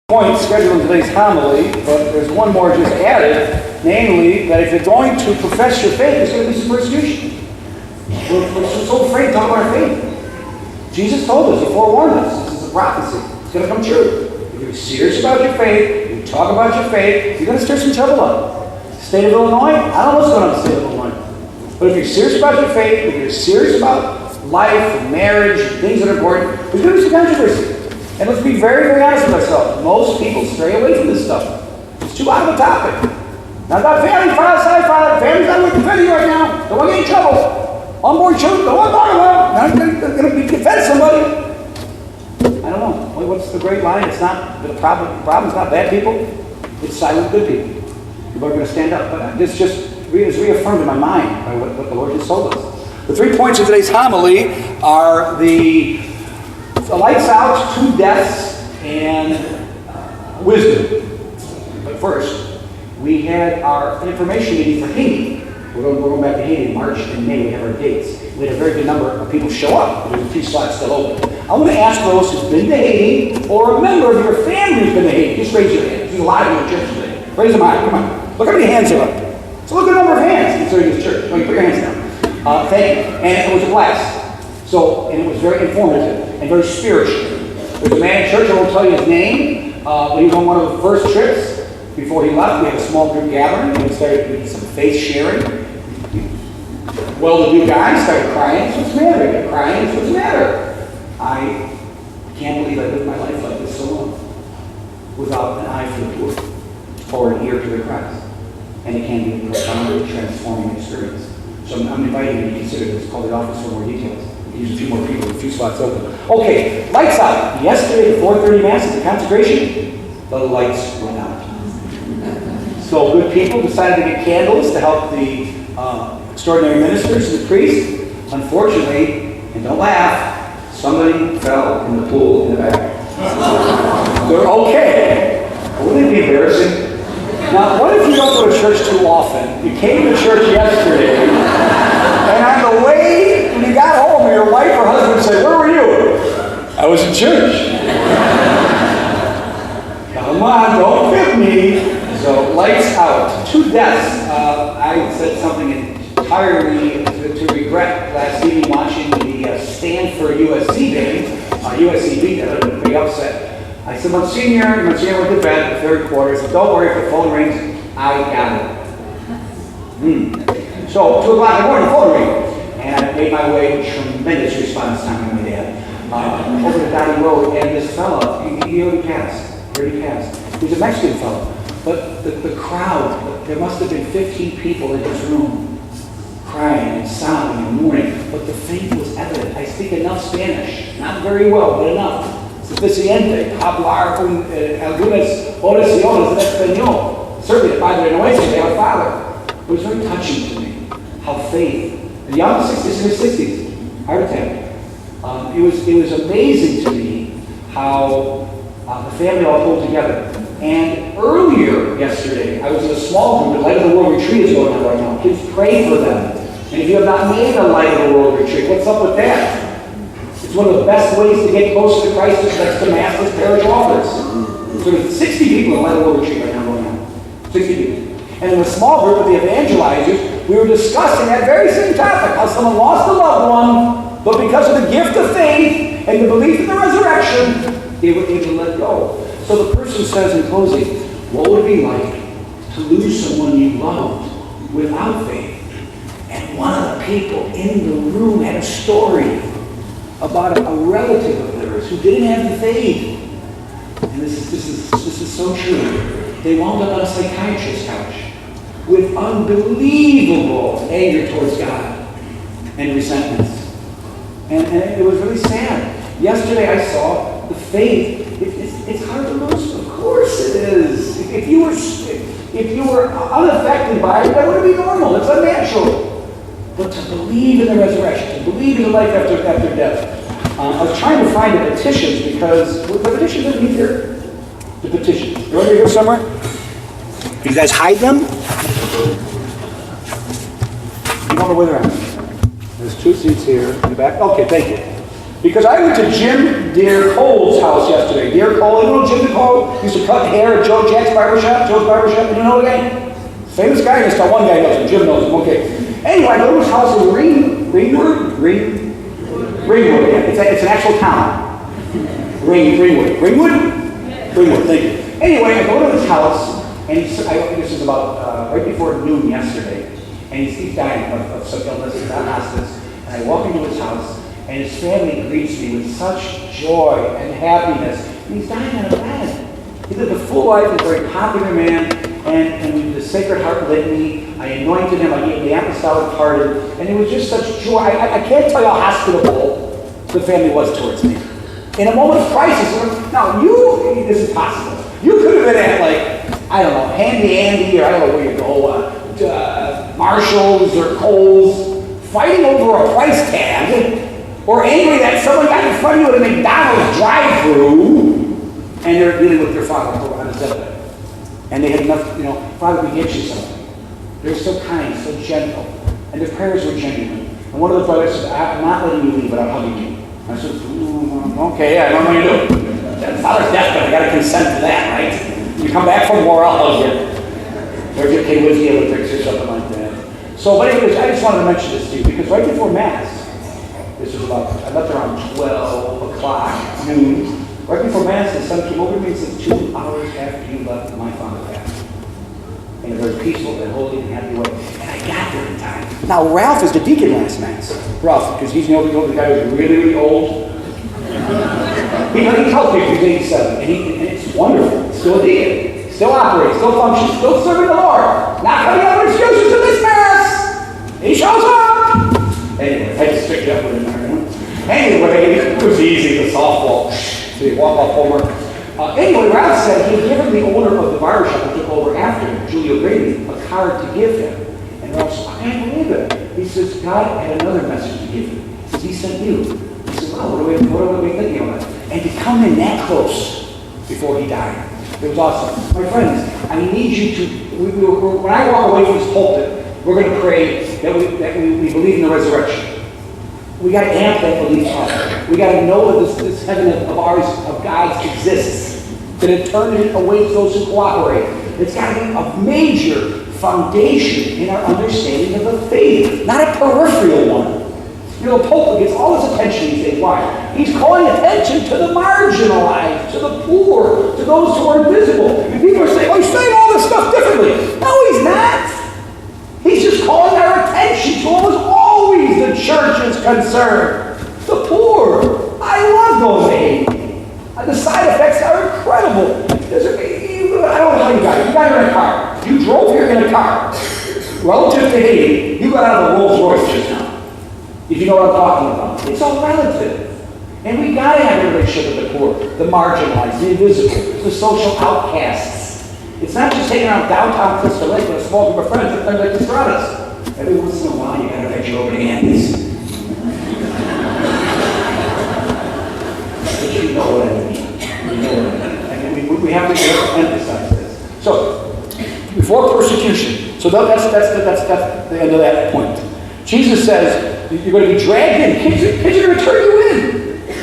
Point scheduled in today's homily, but there's one more just added, namely that if you're going to profess your faith, there's going to be some persecution. We're so afraid to talk about our faith. Jesus told us, he forewarned us, this is a prophecy. It's going to come true. If you're serious about your faith, you talk about your faith, you're going to stir some trouble up. State of Illinois, I don't know what's going on in the state of Illinois. But if you're serious about your faith, if you're serious about life and marriage and things that are important, there's going to be some controversy. And let's be very, very honest with ourselves. Most people stray away from this stuff. It's too out of a topic. Now, about family, family's not worth defending right now. Don't want to get in trouble. Unborn children, don't want to talk about. Now they're going to defend somebody. I don't know. What's the great line? It's not the problem's not bad people. It's silent good people. People are going to stand up. But this just is reaffirmed in my mind by what the Lord just told us. The 3 points of today's homily are the lights out, 2 deaths, and wisdom. But first, we had our information meeting for Haiti. We're going back to Haiti in March and May. We have our dates. We had a very good number of people show up. There's a few slots still open. I want to ask those who've been to Haiti or a member of your family who's been to Haiti. Just raise your hand. There's a lot of you in church today. Raise them high. Come on. Look how many hands are up. So look at the number of hands considering this church. Put your hands down. Thank you. And it was a blast. And it was very informative and very spiritual. There's a man in church, I won't tell you his name, but he was on one of the first trips. Before he left, we had a small group gathering, and we started doing some faith sharing. Well, the new guy started crying. What's the matter? He kept crying. What's the matter? I can't believe I lived my life like this so long without an eye for the poor or an ear to their cries. And it can be a profoundly transforming experience. So I'm inviting you to consider this. Call the office for more details. Use a few more people, a few slots open. Okay, lights out. Yesterday, the 4:30 Mass at the consecration, the lights went out. So good people decided to get candles to help the extraordinary ministers and the priests. Unfortunately, and don't laugh, somebody fell in the pool in the back. They're okay. Wouldn't it be embarrassing? Now, what if you don't go to church too often? You came to church yesterday, and on the way, when you got home, your wife or husband said, "Where were you?" "I was in church." Come on, don't fit me. So, lights out. 2 deaths. I said something entirely to regret last evening watching the Stanford USC game. USC beat that, a big upset. I said, Monsignor went to bed in the 3rd quarter. I said, "Don't worry, if the phone rings, I got it." So, 2 o'clock in the morning, the phone rings. And I made my way, tremendous response time with my dad, over to Dottie Road, and this fella, he already passed. He's a Mexican fellow. But the crowd, there must have been 15 people in this room, crying and sobbing and mourning. But the faith was evident. I speak enough Spanish, not very well, but enough. Suficiente, hablar algunas oraciones en español. Certainly, the Padre Nuestro, our Father. It was very touching to me how faith, the young 60s and 60s, heart attack. It was amazing to me how the family all pulled together. And earlier yesterday, I was in a small group. The Light of the World retreat is going on right now. Kids, pray for them. And if you have not made a Light of the World retreat, what's up with that? It's one of the best ways to get closer to Christ is next to Mass with parish offers. So there's 60 people in the Light of the World retreat right now going on. 60 people. And in a small group of the evangelizers, we were discussing that very same topic, how someone lost a loved one, but because of the gift of faith and the belief in the resurrection, they were able to let go. So the person says in closing, what would it be like to lose someone you loved without faith? And one of the people in the room had a story about a relative of theirs who didn't have the faith. And this is so true. They wound up on a psychiatrist's couch with unbelievable anger towards God and resentments. And it was really sad. Yesterday I saw the faith. It's hard to lose. Of course it is. If you were unaffected by it, that wouldn't be normal. It's unnatural. But to believe in the resurrection, to believe in the life after death. I was trying to find the petitions because the petitions are here. The petitions. They're over here somewhere. You guys hide them? You don't know where they're at. There's 2 seats here in the back. Okay, thank you. Because I went to Jim Deere Cole's Cole's house yesterday. Dear Cole, you know Jim Cole used to cut hair at Joe's barbershop. You know the guy? Famous guy, just one guy knows him. Jim knows him, okay. Anyway, I go to his house in Ringwood, yeah. It's an actual town. Ringwood, thank you. Anyway, I go to his house, and this is about right before noon yesterday, and he's dying of some illness, he's on hospice, and I walk into his house, and his family greets me with such joy and happiness, and he's dying on a bed. He lived a full life, he's a very popular man, and we did the Sacred Heart Litany. I anointed him, I gave him the Apostolic Pardon, and it was just such joy. I can't tell you how hospitable the family was towards me. In a moment of crisis, now this is possible. You could have been at, like, I don't know, Handy Andy, or I don't know where you go, Marshall's or Kohl's, fighting over a price tag, or angry that someone got in front of you at a McDonald's drive-thru, and they're dealing with their father on his deathbed. And they had enough, Father, we get you something. They're so kind, so gentle, and their prayers were genuine. And one of the brothers said, I'm not letting you leave, but I'm hugging you. I said, okay, I don't know what you're doing. Father's deathbed, I got to consent to that, right? You come back from war, I'll hug you. Or get K. Whiskey Olympics or something like that. So, but anyways, I just wanted to mention this to you, because right before Mass, this was I left around 12 o'clock, noon. Right before Mass, the son came over to me and said, 2 hours after you left, my father passed. In a very peaceful and holy and happy way. And I got there in time. Now, Ralph is the deacon last Mass. Ralph, because he's the only guy who's really, really old. He tells me he's 87, and it's wonderful. Still a deacon, still operating, still functions, still serving the Lord. Not coming up with excuses in this Mass. He shows up. Anyway, I just picked up with him there. Anyway, it was easy, the softball. So you walk off Homer. Anyway, Ralph said he had given the owner of the barbershop who took over after him, Julio Grady, a card to give him. And Ralph said, I can't believe it. He says, God had another message to give you. He says, he sent you. He said, wow, what are we thinking about? And to come in that close before he died. It was awesome. My friends, I need you to, when I walk away from this pulpit, we're going to pray that we believe in the resurrection. We got to amp that belief up. We got to know that this heaven of ours, of God's, exists. That eternity awaits those who cooperate. It's got to be a major foundation in our understanding of the faith, not a peripheral one. The Pope gets all his attention these days. Why? He's calling attention to the marginalized, to the poor, to those who are invisible. And people are saying, he's saying all this stuff differently. No, he's not. He's just calling our attention to what was always the church's concern. The poor. I love those AIDS. The side effects are incredible. I don't know how you got it. You got here in a car. You drove here in a car. Relative to Haiti, you got out of a Rolls Royce just now. If you know what I'm talking about. It's all relative. And we got to have a relationship with the poor, the marginalized, the invisible, the social outcasts. It's not just hanging out downtown Crystal Lake with a small group of friends that like to surround us. Every once in a while, you got to venture over to Andy's. But you know what I mean. You know what I mean. We have to emphasize this. So, before persecution. So that's the end of that point. Jesus says, you're going to be dragged in. Kids are going to turn you in.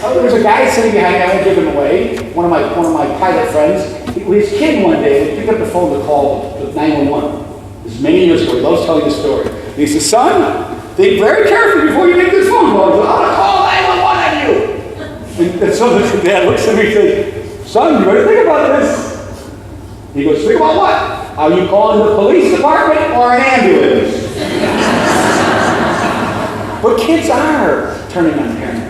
There's a guy sitting behind me. I won't give him away. One of my pilot friends. His kid one day picked up the phone to call the 911. This is many years ago. He loves telling the story. And he says, son, think very carefully before you make this phone call. He goes, I'm going to call 911 on you. And so the dad looks at me and says, son, you better think about this. He goes, think about what? Are you calling the police department or an ambulance? But kids are turning on parents.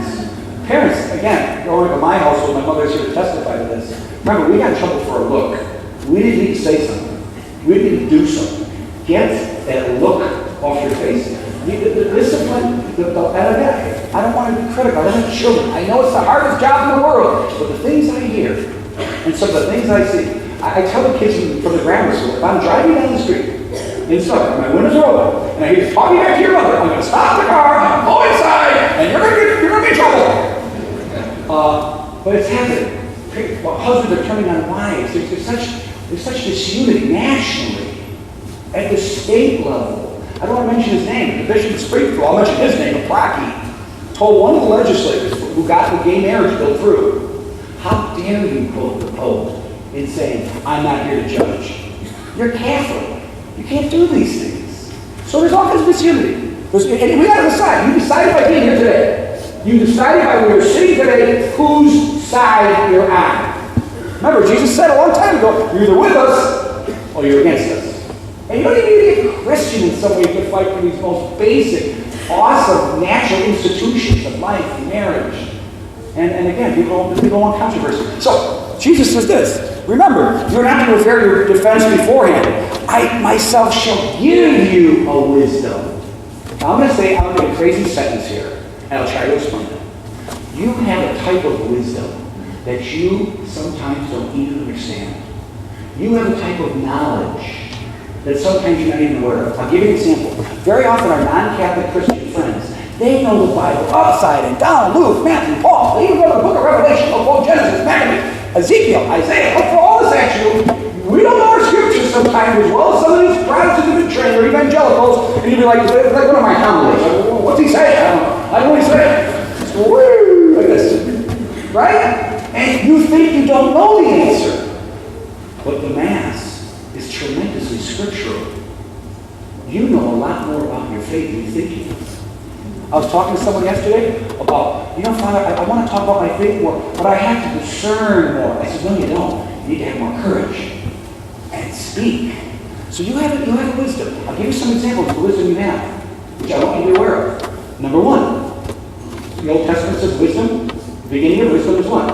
Parents, again, growing up in my household, my mother's here to testify to this. Remember, we got in trouble for a look. We didn't need to say something. We didn't do something. Get that look off your face. The discipline, and I don't want to be critical. I don't have children. I know it's the hardest job in the world. But the things I hear, and some of the things I see, I tell the kids from the grammar school, if I'm driving down the street, in summer, my windows are open, and I hear you talking back to your mother, I'm going to stop the car, I'm going to go inside, and you're going to be in trouble. But it's happening. Husbands are turning on wives. There's such disunity nationally, at the state level. I don't want to mention his name. The Bishop of Springfield, I'll mention his name, Procky, told one of the legislators who got the gay marriage bill through how dare you quote the Pope in saying, I'm not here to judge? You're Catholic. You can't do these things. So there's all kinds of disunity. And we got to decide. You decided by being here today. You decided by where you're sitting today whose side you're on. Remember, Jesus said a long time ago, you're either with us or you're against us. And you don't even need to be a Christian in some way to fight for these most basic, awesome, natural institutions of life and marriage. And again, people want controversy. So, Jesus says this. Remember, you're not going to prepare your defense beforehand. I myself shall give you a wisdom. Now, I'm going to make a crazy sentence here, and I'll try to explain it. You have a type of wisdom that you sometimes don't even understand. You have a type of knowledge that sometimes you're not even aware of. I'll give you an example. Very often our non-Catholic Christian friends, they know the Bible upside and down, Luke, Matthew, Paul. They even go to the book of Revelation, Genesis, Maccabees, Ezekiel, Isaiah. Look for all this actually. We don't know our scriptures sometimes as well as some of these Protestants have been trained or evangelicals, and you'd be like one of my homilies. Like, what's he saying? I don't know what he's saying. Woo, like this. Right? And you think you don't know the answer. But the Mass is tremendously scriptural. You know a lot more about your faith than you think you do. I was talking to someone yesterday about, Father, I want to talk about my faith more, but I have to discern more. I said, no, you don't. You need to have more courage and speak. So you have a wisdom. I'll give you some examples of the wisdom you have, which I want you to be aware of. Number one, the Old Testament says wisdom. The beginning of wisdom is what?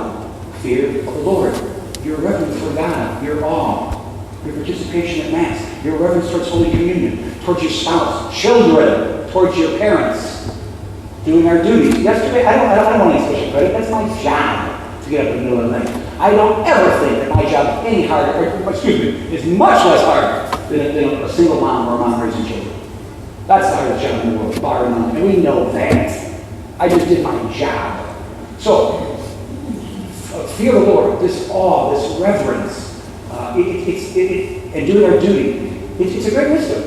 Fear of the Lord. Your reverence for God. Your awe. Your participation at Mass. Your reverence towards Holy Communion. Towards your spouse. Children. Towards your parents. Doing our duties. Yesterday, I don't want any special credit. That's my job to get up in the middle of the night. I don't ever think that my job is any harder, is much less hard than a single mom or a mom raising children. That's the hardest job in the world, bar none. And we know that. I just did my job. So, fear the Lord, this awe, this reverence, and doing our duty. It's a great wisdom.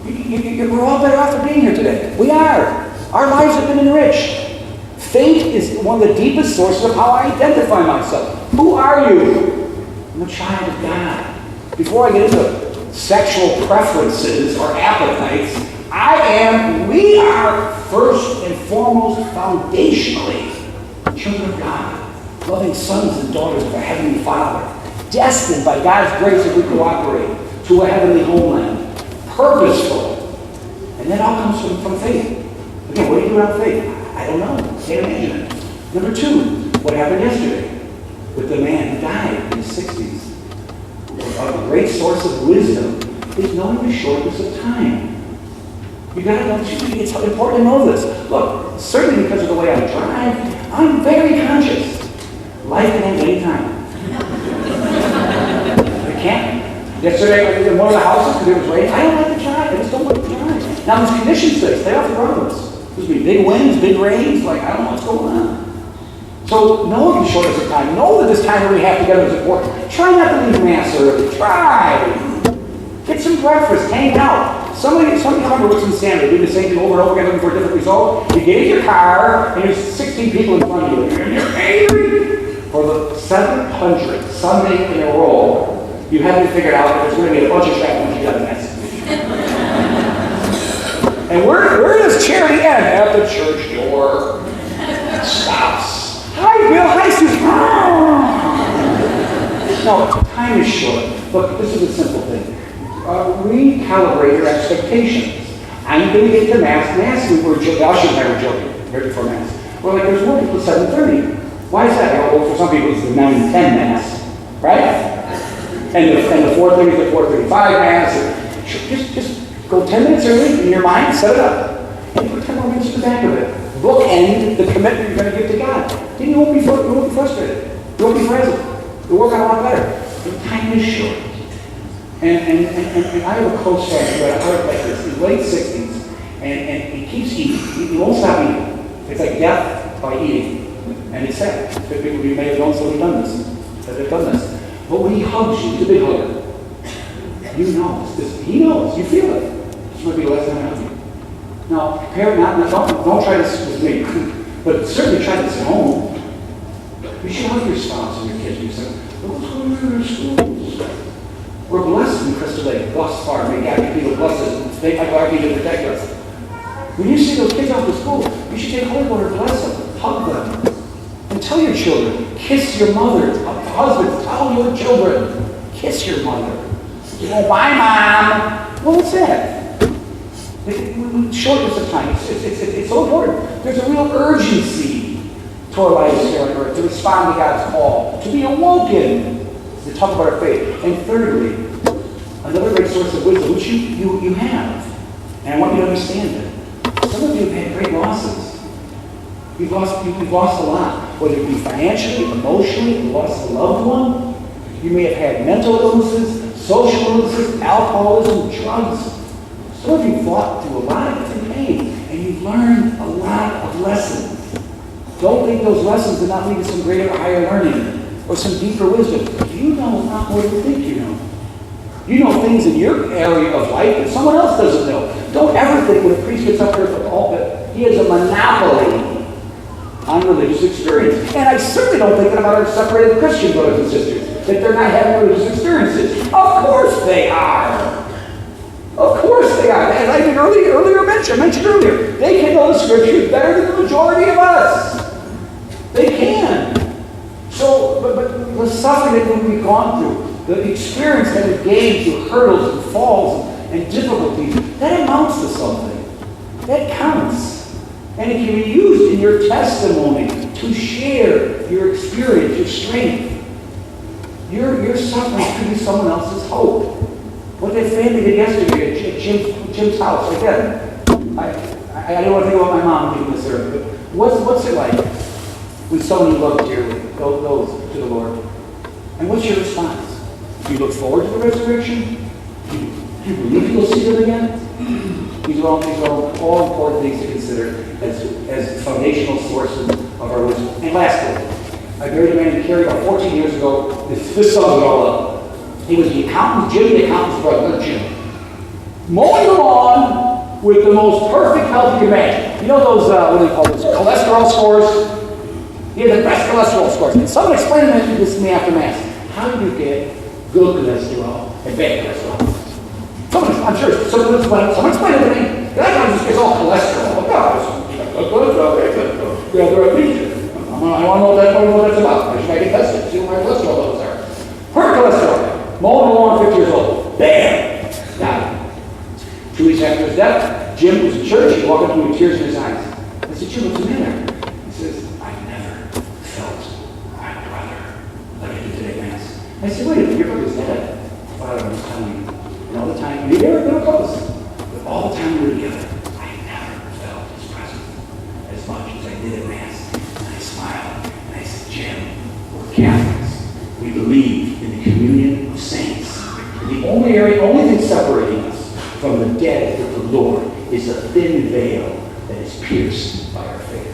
We're all better off for being here today. We are. Our lives have been enriched. Faith is one of the deepest sources of how I identify myself. Who are you? I'm a child of God. Before I get into sexual preferences or appetites, we are first and foremost, foundationally, children of God, loving sons and daughters of a heavenly Father, destined by God's grace if we cooperate to a heavenly homeland, purposeful. And that all comes from faith. Again, what do you do without faith? I don't know. Can't imagine it. Number two, what happened yesterday with the man who died in his 60s? A great source of wisdom is knowing the shortness of time. You gotta know, it's important to know this. Look, certainly because of the way I drive, I'm very conscious. Life can end any time. It can't. Yesterday, in one of the houses, because it was raining, I don't like to drive. I just don't like to drive. Now, there's conditions to this. Stay off the roads. There's big winds, big rains, I don't know what's going on. So know the shortness of time. Know that this time that we have together is important. Try not to leave Mass early. Try. Get some breakfast. Hang out. Somebody remember what's insanity. Do the same thing over and over again looking for a different result. You get in your car, and there's 16 people in front of you, and you're angry. For the 700th Sunday in a row, you haven't figured out that there's going to be a bunch of traffic once you got a mess. And where does charity end? At the church door. It stops. Hi, Bill. Hi, Susan. No, time is short. Look, this is a simple thing. Recalibrate your expectations. I'm going to get to Mass. We were joking. I should never joking right before Mass. We're like, there's more people at 7:30. Why is that? Well, for some people, it's the 9:10 Mass. Right? And the 4:30 to 4:35 Mass. Just go 10 minutes early in your mind, set it up, and put 10 more minutes to the back of it. Bookend the commitment you're going to give to God. Then you won't be frustrated. You won't be frazzled. You'll work out a lot better. The time is short. And I have a close friend who had a heart like this, in his late 60s, and he keeps eating. He won't stop eating. It's like death by eating. And it's sad. We may have known somebody done this. That they've done this. But when he hugs you, he's a big hugger. You know. He knows. You feel it. This might be the last time I hug you. Now, don't try this with me, but certainly try this at home. You should hug your spouse and your kids. You say, look what's going on in our schools. We're blessed in Crystal Lake, thus far. May God be the blessed. May God be to protect us. When you see those kids off to school, you should take holy water, bless them, hug them. And tell your children, kiss your mother. Husbands, tell your children, kiss your mother. You know, bye, Mom. Well, what's that? Shortness of time. It's so important. There's a real urgency to our lives here on earth, to respond to God's call, to be awoken, to talk about our faith. And thirdly, another great source of wisdom, which you have. And I want you to understand it. Some of you have had great losses. You've lost a lot, whether it be financially, emotionally, you lost a loved one. You may have had mental illnesses, social illnesses, alcoholism, drugs. Some of you fought through a lot of different pain, and you've learned a lot of lessons. Don't leave those lessons and not lead to some greater, higher learning or some deeper wisdom. You know a lot more than you think you know. You know things in your area of life that someone else doesn't know. Don't ever think when a priest gets up here for the pulpit, he has a monopoly on religious experience. And I certainly don't think that about our separated Christian brothers and sisters, that they're not having religious experiences. Of course they are. Of course they are. As I mentioned earlier, they can know the scriptures better than the majority of us. They can. So, but the suffering that we've gone through, the experience that we've gained through hurdles and falls and difficulties, that amounts to something. That counts. And it can be used in your testimony to share your experience, your strength. Your suffering could be someone else's hope. What that family did yesterday at Jim's house, again, I don't want to think about my mom doing this earth, but what's it like when someone you love dearly goes to the Lord? And what's your response? Do you look forward to the resurrection? Do you believe you'll see them again? These are all important things to consider as foundational sources of our wisdom. And lastly, I married a man in Cary about 14 years ago. This sums it all up. He was the accountant, Jim the accountant's brother, Jim. Mowing the lawn with the most perfect health you can imagine. You know those, what do you call those, cholesterol scores? He had the best cholesterol scores. And someone explained this to me after Mass. How do you get good cholesterol and bad cholesterol? I'm sure someone explained it to me. That guy just gets all cholesterol. Oh, God, yeah, they're a teacher. I want to know what that's about. I should get tested, see what my cholesterol levels are. Her cholesterol. Mowing the lawn, 50 years old. Bam! Got it. 2 weeks after his death, Jim was in church. He walked up to me with tears in his eyes. I said, Jim, what's the matter? He says, I've never felt my brother like I did today, Mass. I said, wait a minute, your brother's dead? Father, I was telling you. And all the time, you never been close. But all the time we were together, I never felt his presence as much as I did at Mass. And I smiled, and I said, Jim, we're Catholics. We believe in the communion of saints. The only thing separating us from the dead with the Lord is a thin veil that is pierced by our faith.